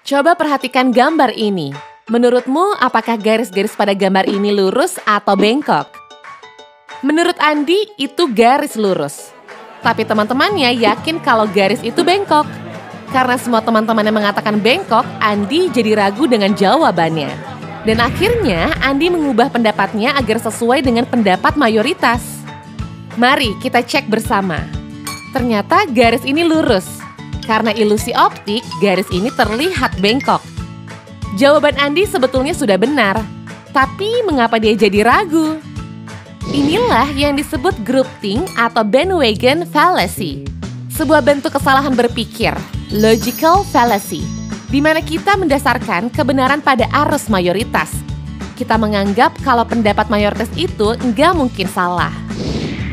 Coba perhatikan gambar ini. Menurutmu, apakah garis-garis pada gambar ini lurus atau bengkok? Menurut Andi, itu garis lurus. Tapi teman-temannya yakin kalau garis itu bengkok. Karena semua teman-temannya mengatakan bengkok, Andi jadi ragu dengan jawabannya. Dan akhirnya, Andi mengubah pendapatnya agar sesuai dengan pendapat mayoritas. Mari kita cek bersama. Ternyata garis ini lurus. Karena ilusi optik, garis ini terlihat bengkok. Jawaban Andi sebetulnya sudah benar. Tapi mengapa dia jadi ragu? Inilah yang disebut groupthink atau bandwagon fallacy. Sebuah bentuk kesalahan berpikir, logical fallacy, di mana kita mendasarkan kebenaran pada arus mayoritas. Kita menganggap kalau pendapat mayoritas itu nggak mungkin salah.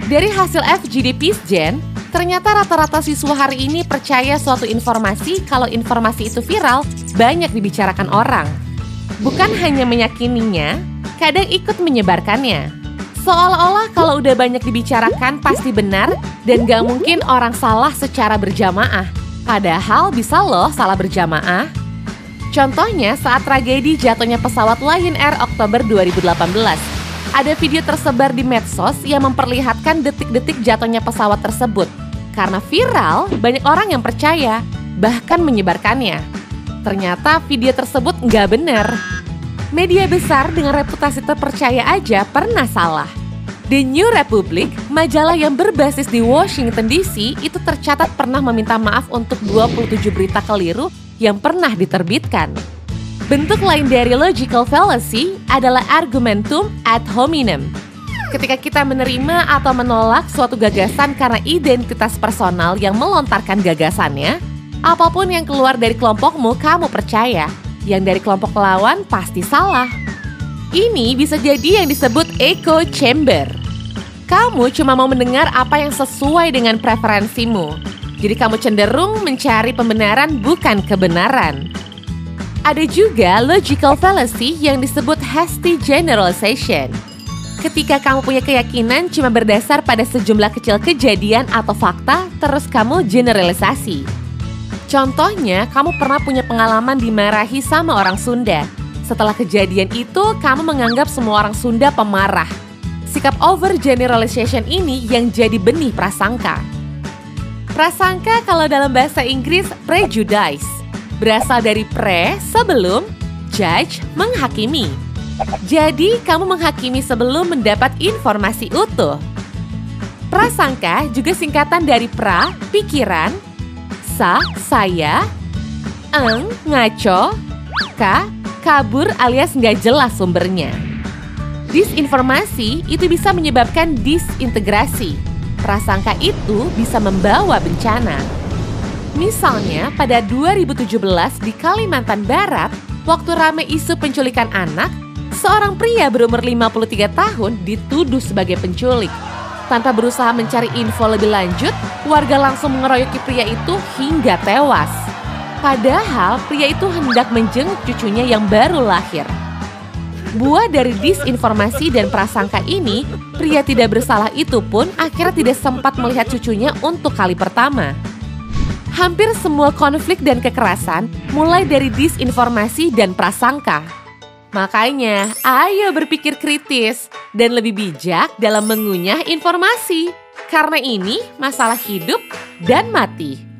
Dari hasil FGD Peacegen, ternyata rata-rata siswa hari ini percaya suatu informasi kalau informasi itu viral, banyak dibicarakan orang. Bukan hanya meyakininya, kadang ikut menyebarkannya. Seolah-olah kalau udah banyak dibicarakan pasti benar dan gak mungkin orang salah secara berjamaah. Padahal bisa loh salah berjamaah. Contohnya saat tragedi jatuhnya pesawat Lion Air Oktober 2018. Ada video tersebar di medsos yang memperlihatkan detik-detik jatuhnya pesawat tersebut. Karena viral, banyak orang yang percaya, bahkan menyebarkannya. Ternyata video tersebut nggak benar. Media besar dengan reputasi terpercaya aja pernah salah. The New Republic, majalah yang berbasis di Washington DC, itu tercatat pernah meminta maaf untuk 27 berita keliru yang pernah diterbitkan. Bentuk lain dari logical fallacy adalah argumentum ad hominem. Ketika kita menerima atau menolak suatu gagasan karena identitas personal yang melontarkan gagasannya, apapun yang keluar dari kelompokmu kamu percaya, yang dari kelompok lawan pasti salah. Ini bisa jadi yang disebut echo chamber. Kamu cuma mau mendengar apa yang sesuai dengan preferensimu. Jadi kamu cenderung mencari pembenaran bukan kebenaran. Ada juga logical fallacy yang disebut hasty generalization. Ketika kamu punya keyakinan cuma berdasar pada sejumlah kecil kejadian atau fakta, terus kamu generalisasi. Contohnya, kamu pernah punya pengalaman dimarahi sama orang Sunda. Setelah kejadian itu, kamu menganggap semua orang Sunda pemarah. Sikap overgeneralization ini yang jadi benih prasangka. Prasangka kalau dalam bahasa Inggris prejudice. Berasal dari sebelum, judge, menghakimi. Jadi, kamu menghakimi sebelum mendapat informasi utuh. Prasangka juga singkatan dari pikiran, saya, ngaco, kabur alias nggak jelas sumbernya. Disinformasi itu bisa menyebabkan disintegrasi. Prasangka itu bisa membawa bencana. Misalnya, pada 2017 di Kalimantan Barat, waktu ramai isu penculikan anak, seorang pria berumur 53 tahun dituduh sebagai penculik. Tanpa berusaha mencari info lebih lanjut, warga langsung mengeroyoki pria itu hingga tewas. Padahal pria itu hendak menjenguk cucunya yang baru lahir. Buah dari disinformasi dan prasangka ini, pria tidak bersalah itu pun akhirnya tidak sempat melihat cucunya untuk kali pertama. Hampir semua konflik dan kekerasan mulai dari disinformasi dan prasangka. Makanya, ayo berpikir kritis dan lebih bijak dalam mengunyah informasi. Karena ini masalah hidup dan mati.